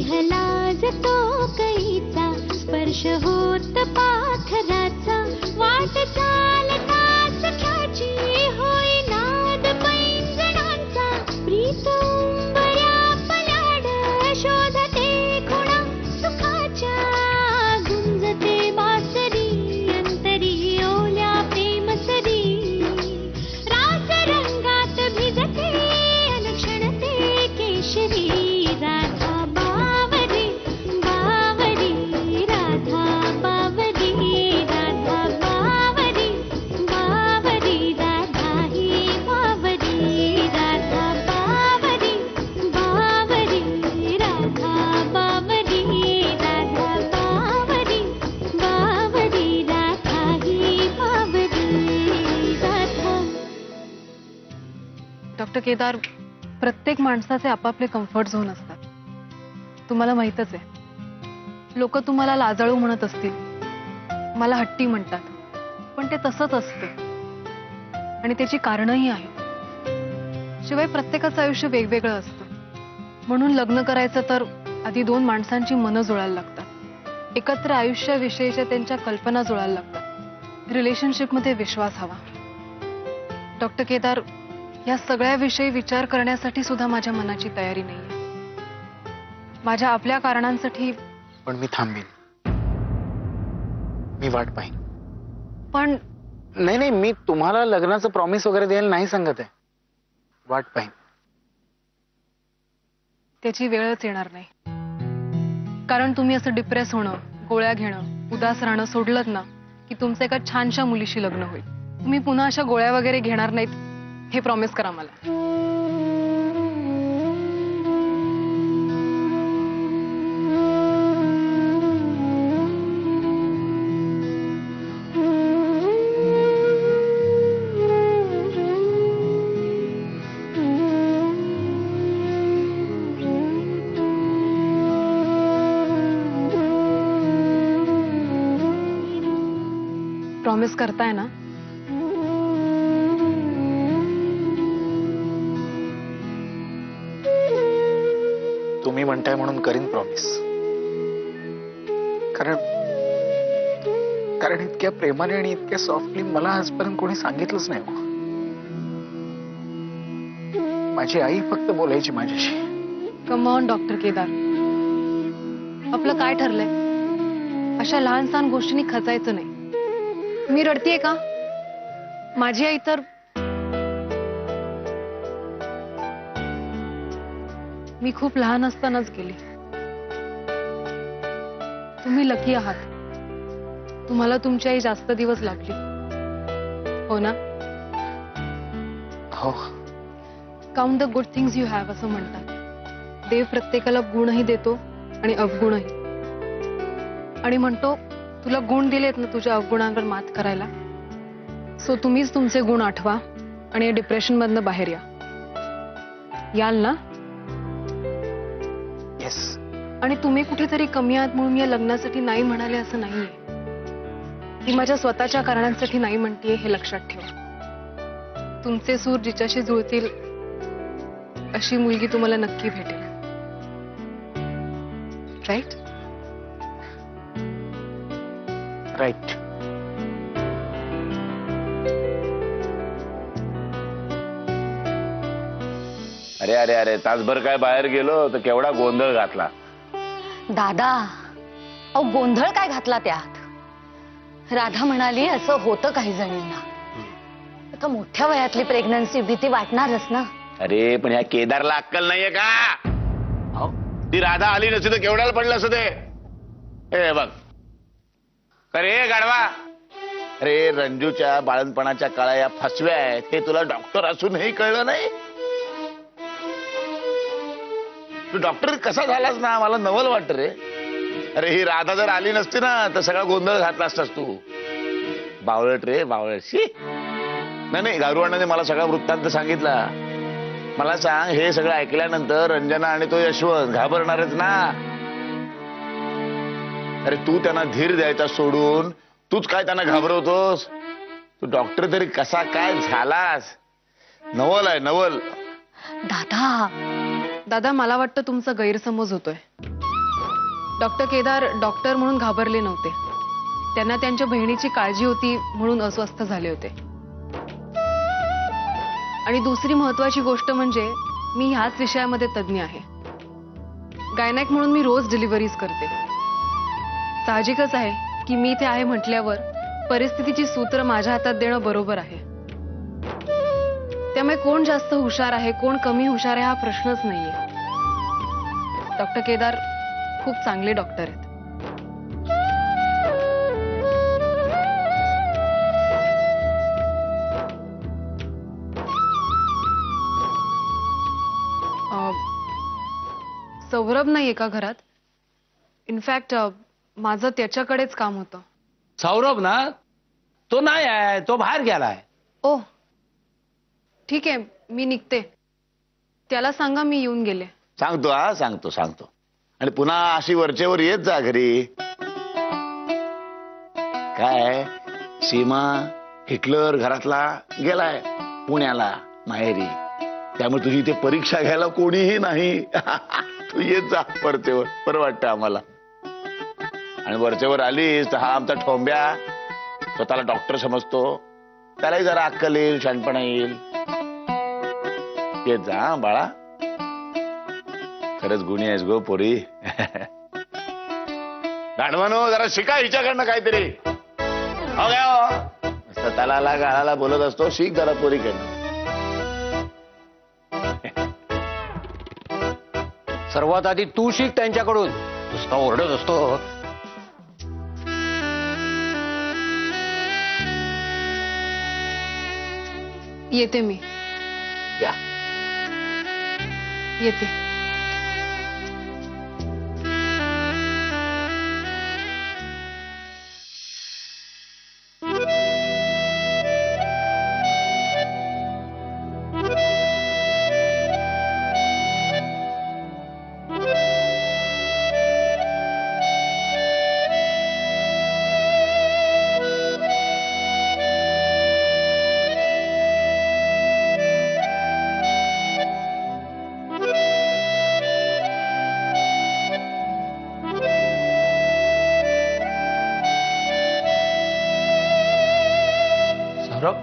स्नेहलाज तो कैचा स्पर्श होत पाखराचा वाट चालता सख्याची होई नाद पैंजणांचा प्रीत उंबऱ्या पलाड शोधते खुणा सुखाच्या गुंजते बासरी अंतरी ओल्या प्रेमसरी रास रंगात भिजते अलक्षणते केशरी राधा बावरी बावरी राधा बावरी राधा बावरी बावरी राधा ही बावरी राधा बावरी बावरी राधा बावरी राधा बावरी बावरी राधा ही बावरी राधा. डॉक्टर केदार, प्रत्येक माणसाचे आपापले कम्फर्ट झोन असतात. तुम्हाला माहीतच आहे. लोक तुम्हाला लाजाळू म्हणत असतील, मला हट्टी म्हणतात, पण ते तसंच असतं आणि त्याची कारणंही आहेत. शिवाय प्रत्येकाचं आयुष्य वेगवेगळं असतं. म्हणून लग्न करायचं तर आधी दोन माणसांची मनं जुळायला लागतात. एकत्र आयुष्याविषयीच्या त्यांच्या कल्पना जुळायला लागतात. रिलेशनशिपमध्ये विश्वास हवा. डॉक्टर केदार, या सगळ्याविषयी विचार करण्यासाठी सुद्धा माझ्या मनाची तयारी नाहीये. माझ्या आपल्या कारणांसाठी. पण मी थांबेन. मी वाट पाहीन. पण नाही नाही, मी तुम्हाला लग्नाचं प्रॉमिस वगैरे द्यायला नाही सांगत आहे. वाट पाहीन. त्याची वेळच येणार नाही. कारण तुम्ही असं डिप्रेस होणं, गोळ्या घेणं, उदास राहणं सोडलत ना की तुमचं एका छानशा मुलीशी लग्न होईल. तुम्ही पुन्हा अशा गोळ्या वगैरे घेणार नाहीत हे प्रॉमिस करा मला. प्रॉमिस करताय ना? तुम्ही म्हणताय म्हणून करीन प्रॉमिस. कारण इतक्या प्रेमाने आणि इतक्या सॉफ्टली मला आजपर्यंत कोणी सांगितलंच नाही हो. माझी आई फक्त बोलायची माझ्याशी. कम ऑन डॉक्टर केदार, आपलं काय ठरलंय? अशा लहान सहान गोष्टींनी खचायचं नाही. मी रडतीये का? माझी आई तर मी खूप लहान असतानाच गेली. तुम्ही लकी आहात. तुम्हाला तुमची आई जास्त दिवस लागली, हो ना? हो. Count the good things you have असं म्हणतात. देव प्रत्येकाला गुणही देतो आणि अवगुणही. आणि म्हणतो तुला गुण दिलेत ना तुझ्या अवगुणांवर मात करायला, सो तुम्हीच तुमचे गुण आठवा आणि डिप्रेशन मधनं बाहेर या. याल ना? येस. आणि तुम्ही कुठेतरी कमी आहात म्हणून या लग्नासाठी नाही म्हणाले असं नाहीये. मी माझ्या स्वतःच्या कारणांसाठी नाही म्हणतेय हे लक्षात ठेवा. तुमचे सूर जिच्याशी जुळतील अशी मुलगी तुम्हाला नक्की भेटेल. राईट? राईट. अरे अरे अरे, तासभर काय बाहेर गेलो तर केवढा गोंधळ घातला. दादा, अहो गोंधळ काय घातला त्यात? राधा म्हणाली असं होतं काही जणींना. आता मोठ्या वयातली प्रेग्नन्सी भीती वाटणारच ना. अरे पण ह्या केदारला अक्कल नाहीये का? ती राधा आली नसती तर केवढ्याला पडलं असं ते. हे बघ, अरे गाढवा, अरे रंजूच्या बाळणपणाच्या काळा या फसव्या आहेत, ते तुला डॉक्टर असूनही कळलं नाही. तू डॉक्टर कसा झालास ना, मला नवल वाटत रे. अरे ही राधा जर आली नसती ना तर सगळा गोंधळ घातला असतास तू. बावळट रे बावळट. शी. नाही, गारुवाणाने मला सगळा वृत्तांत सांगितला. मला सांग, हे सगळं ऐकल्यानंतर रंजना आणि तो यशवंत घाबरणारच ना. अरे तू त्यांना धीर द्यायचा सोडून तूच काय त्यांना घाबरवतोस? तू डॉक्टर तरी कसा काय झालास? नवल आहे नवल. दादा, दादा मला वाटतं तुमचा गैरसमज होतोय. डॉक्टर केदार डॉक्टर म्हणून घाबरले नव्हते. त्यांना त्यांच्या बहिणीची काळजी होती म्हणून अस्वस्थ झाले होते. आणि दुसरी महत्वाची गोष्ट म्हणजे मी ह्याच विषयामध्ये तज्ज्ञ आहे. गायनॅक म्हणून मी रोज डिलिव्हरीज करते. साहजिकच आहे की मी इथे आहे म्हटल्यावर परिस्थितीची सूत्र माझ्या हातात देणं बरोबर आहे. त्यामुळे कोण जास्त हुशार आहे कोण कमी हुशार आहे हा प्रश्नच नाहीये. डॉक्टर केदार खूप चांगले डॉक्टर आहेत. सौरभ नाहीये का घरात? इनफॅक्ट माझं त्याच्याकडेच काम होतं. सौरभ ना, तो नाही आहे, तो बाहेर गेलाय. ओ ठीक आहे, मी निघते. त्याला सांगा मी येऊन गेले. सांगतो हा, सांगतो. आणि पुन्हा अशी वरचेवर येत जा घरी. काय सीमा हिटलर घरातला गेलाय पुण्याला माहेरी, त्यामुळे तुझी इथे परीक्षा घ्यायला कोणीही नाही. तू येत जा वरचेवर, बरं वाटतं आम्हाला. आणि वरचेवर आलीस तर हा आमचा ठोंब्या स्वतःला डॉक्टर समजतो, त्यालाही जरा अक्कल येईल, शहाणपणा येईल. येत जा हा बाळा. खरंच गुणी आहेस गो पोरी. गाढवानो, जरा शिका हिच्याकडनं काहीतरी. हो गया तलाला गाळाला बोलत असतो, शिक जरा पोरीकडनं. सर्वात आधी तू शिक त्यांच्याकडून. नुसता ओरडत असतो. येते मी. या. येते. सौरभ,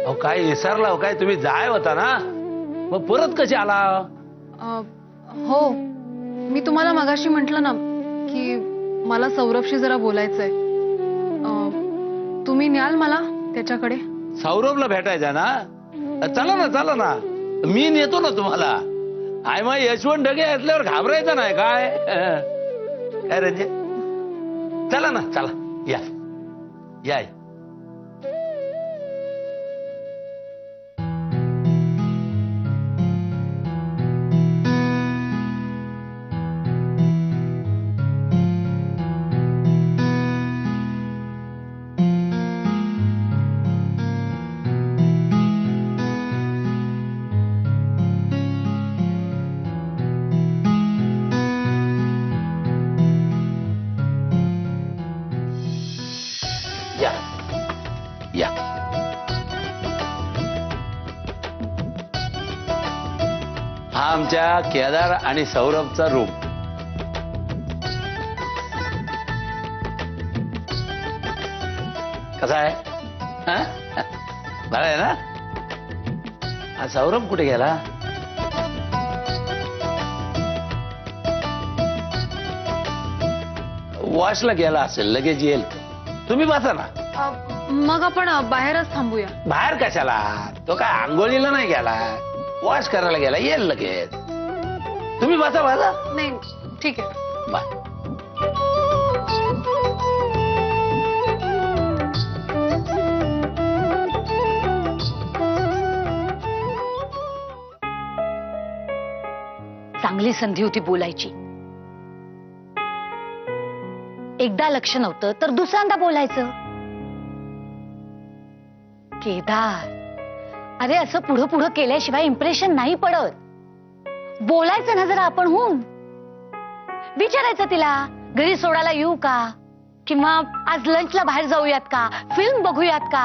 अहो काय विसरला हो काय? तुम्ही जाय होता ना, मग परत कसे आला? हो, मी तुम्हाला मगाशी म्हटलं ना की मला सौरभशी जरा बोलायचंय. तुम्ही न्याल मला त्याच्याकडे? सौरभला भेटायचा ना? चला ना, मी नेतो ना तुम्हाला. आय मग यशवंत ढगे असल्यावर घाबरायचं नाही काय? काय रंजे, चला ना, चला या. या. हा आमच्या केदार आणि सौरभचा रूम. कसा आहे? बरा आहे ना? हा सौरभ कुठे गेला? वॉशला गेला असेल, लगेच येईल. तुम्ही बसा ना. मग आपण बाहेरच थांबूया. बाहेर कशाला? तो काय आंघोळीला नाही गेला, वॉश करायला गेला, येईल लगेच. तुम्ही बसा. नाही, ठीक आहे. बाय. चांगली संधी होती बोलायची. एकदा लक्ष नव्हतं तर दुसऱ्यांदा बोलायचं. केदार, अरे असं पुढं केल्याशिवाय इम्प्रेशन नाही पडत. बोलायचं ना जरा आपण होऊन. विचारायचं तिला घरी सोडायला येऊ का, किंवा आज लंचला बाहेर जाऊयात का, फिल्म बघूयात का.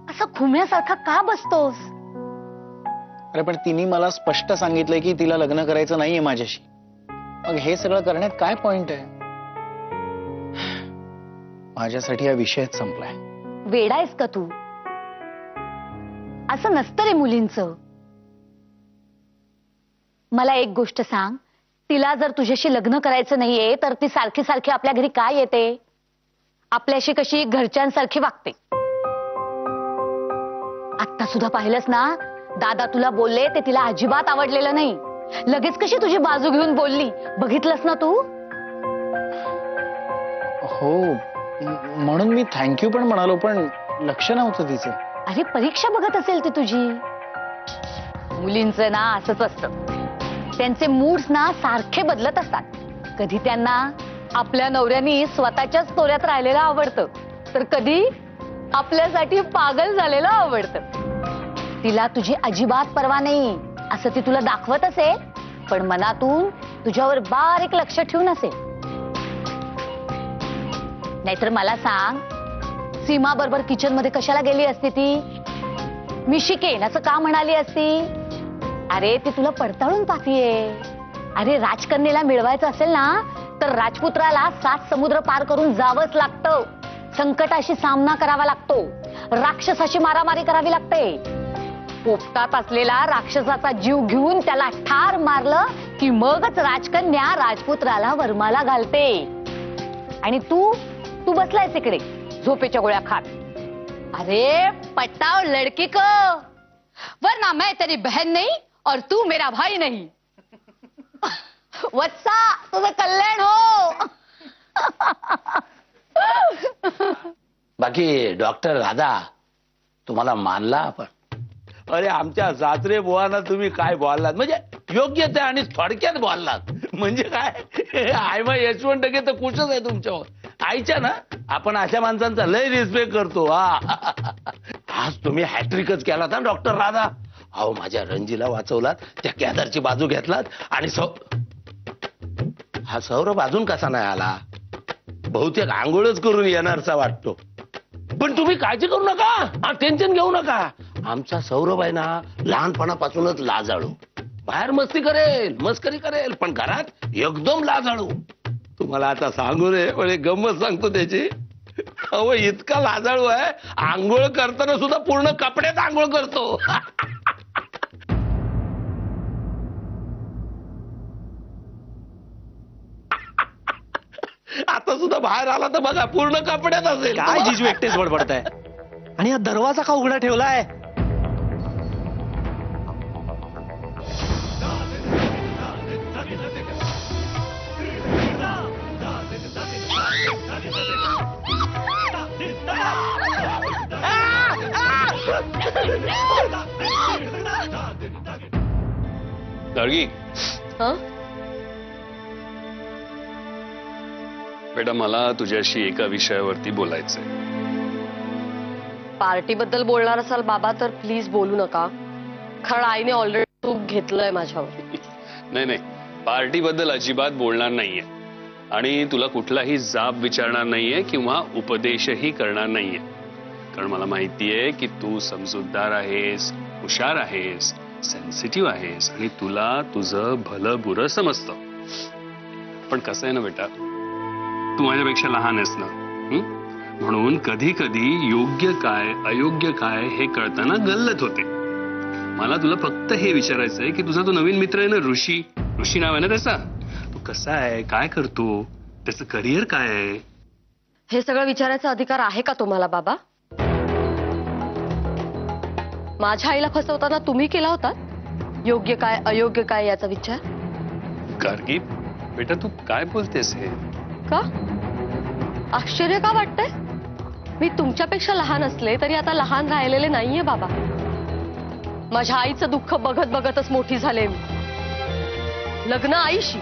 असं खुम्यासारखा का बसतोस? अरे पण तिने मला स्पष्ट सांगितलंय की तिला लग्न करायचं नाहीये माझ्याशी. मग हे सगळं करण्यात काय पॉइंट आहे? माझ्यासाठी हा विषयच संपलाय. वेडायस का तू? असं नसतं रे मुलींचं. मला एक गोष्ट सांग, तिला जर तुझ्याशी लग्न करायचं नाहीये तर ती सारखी सारखी आपल्या घरी काय येते? आपल्याशी कशी घरच्यांसारखी वागते. आत्ता सुद्धा पाहिलंस ना, दादा तुला बोलले ते तिला अजिबात आवडलेलं नाही. लगेच कशी तुझी बाजू घेऊन बोलली, बघितलंस ना तू? हो, म्हणून मी थँक्यू पण म्हणालो, पण लक्ष नव्हतं तिचं. अरे परीक्षा बघत असेल ती तुझी. मुलींचं ना असंच असतं, त्यांचे मूड्स ना सारखे बदलत असतात. कधी त्यांना आपल्या नवऱ्यानी स्वतःच्याच तोऱ्यात राहिलेलं आवडतं, तर कधी आपल्यासाठी पागल झालेलं आवडतं. तिला तुझी अजिबात पर्वा नाही असं ती तुला दाखवत असेल, पण मनातून तुझ्यावर बारीक लक्ष ठेवून असेल. नाहीतर मला सांग, सीमा बरोबर किचन मध्ये कशाला गेली असती ती? मी शिकेन असं का म्हणाली असती? अरे ती तुला पडताळून पाहतीये. अरे राजकन्येला मिळवायचं असेल ना, तर राजपुत्राला 7 समुद्र पार करून जावंच लागतं. संकटाशी सामना करावा लागतो, राक्षसाशी मारामारी करावी लागते. पोपटात असलेला राक्षसाचा जीव घेऊन त्याला ठार मारलं की मगच राजकन्या राजपुत्राला वरमाला घालते. आणि तू बसलायस इकडे झोपेच्या गोळ्या खात. अरे पटाव लड़की को, वरना मैं तेरी बहन नहीं और तू मेरा भाई नहीं. वत्सा तुझं कल्याण हो. बाकी डॉक्टर राधा, तुम्हाला मानला आपण. अरे आमच्या सासरे बुवांना तुम्ही काय बोललात, म्हणजे योग्य ते आणि थोडक्यात बोललात. म्हणजे काय, आयमा यशवंत डगे तर खुशच आहे तुमच्यावर. आईच्या ना आपण अशा माणसांचा लय रिस्पेक्ट करतो. आज तुम्ही हॅट्रिकच केलात ना डॉक्टर राधा. अहो माझ्या रंजीला वाचवलात, त्या केदारची बाजू घेतलात, आणि हा सौरभ अजून कसा नाही आला? बहुतेक आंघोळच करून येणारचा वाटतो. पण तुम्ही काळजी करू नका, टेन्शन घेऊ नका. आमचा सौरभ आहे ना लहानपणापासूनच लाजाळू. बाहेर मस्ती करेल, मस्करी करेल, पण घरात एकदम लाजाळू. तुम्हाला आता सांगू रे, म्हणजे गंमत सांगतो त्याची. अहो इतका लाजाळू आहे, आंघोळ करताना सुद्धा पूर्ण कपड्यात आंघोळ करतो. आता सुद्धा बाहेर आला तर बघा पूर्ण कपड्यात असेल. काय जिजू एकटेच बडबडताय? आणि हा दरवाजा का उघडा ठेवलाय? गार्गी, बेटा मला तुझ्याशी एका विषयावरती बोलायचंय. पार्टी बद्दल बोलणार असाल बाबा तर प्लीज बोलू नका, कारण आईने ऑलरेडी तूप घेतलंय माझ्यावर. नाही नाही, पार्टी बद्दल अजिबात बोलणार नाहीये, आणि तुला कुठलाही जाब विचारणार नाहीये किंवा उपदेशही करणार नाहीये. कारण मला माहितीये की तू समजूतदार आहेस, हुशार आहेस, सेन्सिटिव्ह आहेस, आणि तुला तुझं भलं बुरं समजतं. पण कसं आहे ना बेटा, तू माझ्यापेक्षा लहान आहेस ना, म्हणून कधी कधी योग्य काय अयोग्य काय हे कळताना गल्लत होते. मला तुला फक्त हे विचारायचं आहे की तुझा तो नवीन मित्र आहे ना ऋषी, ऋषी नाव आहे ना त्याचा, तो कसा आहे, काय करतो, त्याचं करिअर काय आहे? हे सगळं विचारायचा अधिकार आहे का तुम्हाला बाबा? माझ्या आईला फसवताना तुम्ही केला होता योग्य काय अयोग्य काय याचा विचार? गार्गी बेटा, तू काय बोलतेस हे? का आश्चर्य का वाटतंय? मी तुमच्यापेक्षा लहान असले तरी आता लहान राहिलेले नाहीये बाबा. माझ्या आईचं दुःख बघत बघतच मोठी झाले मी. लग्न आईशी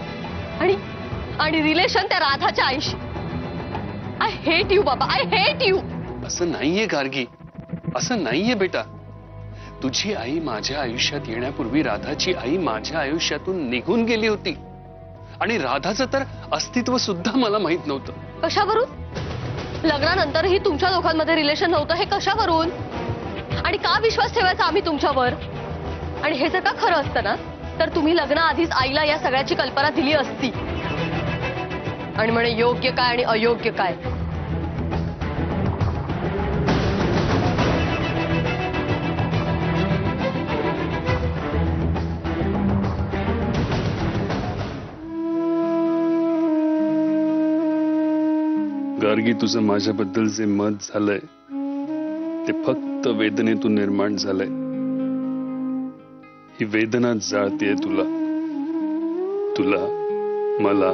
आणि रिलेशन त्या राधाच्या आईशी. आय हेट यू बाबा, आय हेट यू. असं नाहीये गार्गी, असं नाहीये बेटा. तुझी आई माझ्या आयुष्यात येण्यापूर्वी राधाची आई माझ्या आयुष्यातून निघून गेली होती आणि राधाचं तर अस्तित्व सुद्धा मला माहित नव्हतं. कशावरून? लग्नानंतरही तुमच्या दोघांमध्ये रिलेशन नव्हतं हे कशावरून? आणि का विश्वास ठेवायचा आम्ही तुमच्यावर? आणि हे जर का खरं असतं ना तर तुम्ही लग्नाआधीच आईला या सगळ्याची कल्पना दिली असती आणि म्हणे योग्य काय आणि अयोग्य काय. गार्गी, तुझं माझ्याबद्दल जे मत झालंय ते फक्त वेदनेतून निर्माण झालंय. ही वेदना जाळतेय तुला, मला,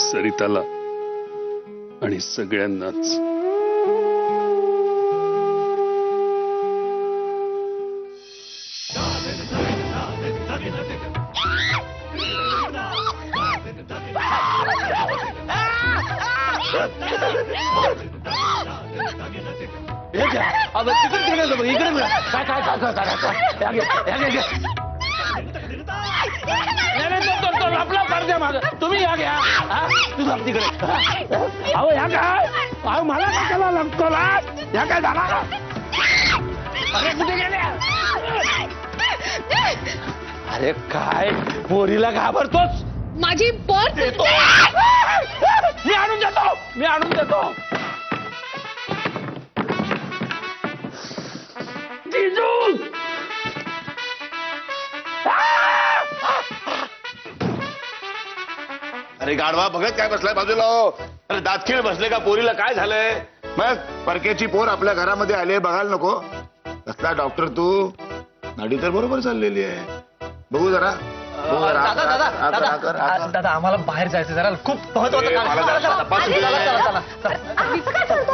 सरिताला आणि सगळ्यांनाच. तुम्ही या घ्या. तुझा तिकडे अहो या काय? अहो मला कशाला लागतो लाच? या काय झाला? अरे कुठे गेल्या? अरे काय पोरीला घाबरतोस? माझी पर्स देतो. मी आणून देतो. जिजू अरे गाढवा बघत काय बसलाय बाजूला हो? अरे दातखीळ बसले का? पोरीला काय झालंय? मग परकेची पोर आपल्या घरामध्ये आली बघायला नको? कसला डॉक्टर तू? नाडी तर बरोबर चाललेली आहे. बघू जरा. बघू जरा. दादा दादा आकर, आकर, आकर. दादा आम्हाला बाहेर जायचं जरा खूप महत्वाचं मला काम आहे. जरा तपास चला, घे. चला, चला, चला.